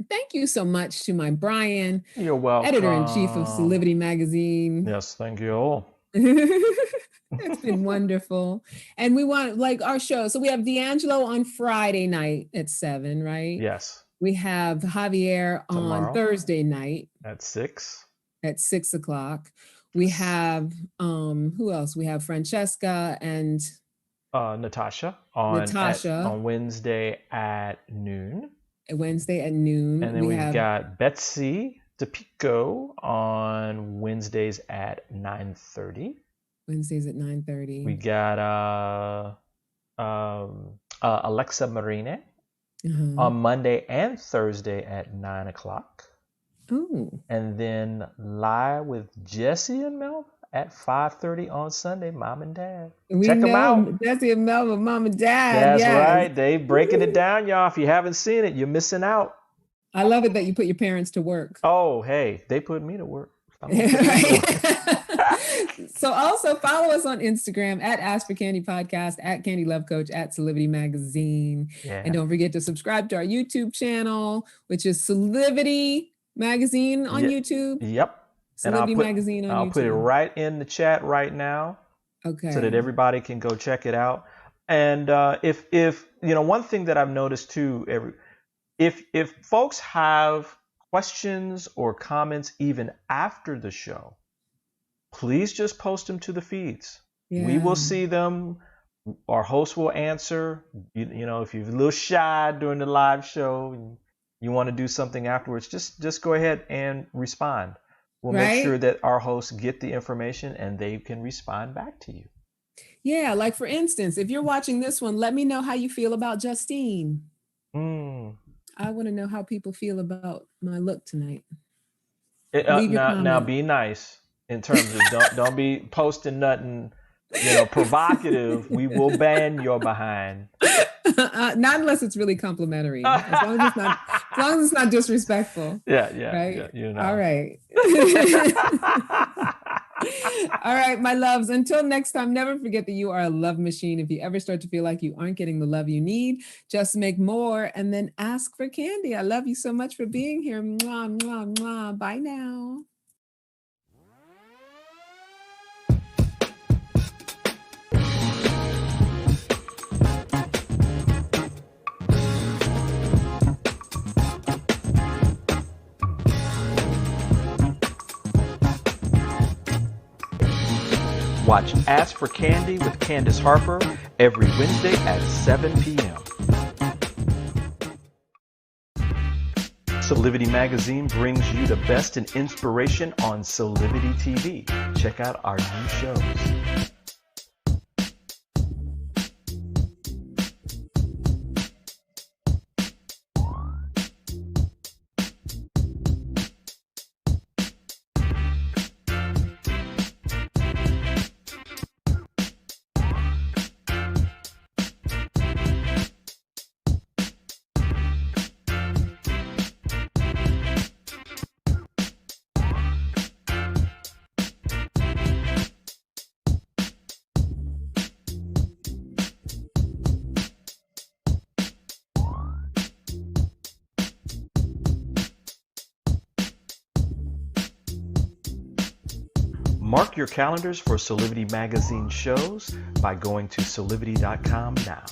Thank you so much to my Brian, You're welcome. editor-in-chief of Celebrity Magazine. Yes, thank you. It's been wonderful. And we want, like, our show. So we have D'Angelo on Friday night at 7, right? Yes. We have Javier Tomorrow, on Thursday night at 6. At 6 o'clock. We have, who else? We have Francesca and Natasha on Wednesday at noon. Wednesday at noon. And then we've got Betsy DePico on Wednesdays at 9:30. Wednesdays at 9:30. We got Alexa Marine on Monday and Thursday at 9 o'clock. Oh. And then live with Jesse and Mel at 5:30 on Sunday, Mom and Dad. Check them out. Jesse and Melva, Mom and Dad. That's right. They breaking it down, y'all. If you haven't seen it, you're missing out. I love it that you put your parents to work. Oh, hey, they put me to work. So also follow us on Instagram at Ask for Candy Podcast, at Candy Love Coach, at Celebrity Magazine. Yeah. And don't forget to subscribe to our YouTube channel, which is Celebrity Magazine on YouTube. Yep. Celebrity Magazine on YouTube. I'll put it right in the chat right now. Okay. So that everybody can go check it out. And if you know, one thing that I've noticed too, if folks have questions or comments even after the show, please just post them to the feeds. Yeah. We will see them. Our host will answer. You know, if you're a little shy during the live show and you want to do something afterwards, just go ahead and respond. We'll make sure that our hosts get the information and they can respond back to you. Yeah, like for instance, if you're watching this one, let me know how you feel about Justine. I want to know how people feel about my look tonight. Now be nice in terms of don't be posting nothing, you know, provocative. We will ban your behind. Not unless it's really complimentary. As long as it's not disrespectful. Yeah. Right? Yeah, you know. All right. All right, my loves. Until next time, never forget that you are a love machine. If you ever start to feel like you aren't getting the love you need, just make more and then ask for candy. I love you so much for being here. Mwah, mwah, mwah. Bye now. Watch Ask for Candy with Candice Harper every Wednesday at 7 p.m. Solivity Magazine brings you the best in inspiration on Solivity TV. Check out our new shows. Mark your calendars for Solivity Magazine shows by going to solivity.com now.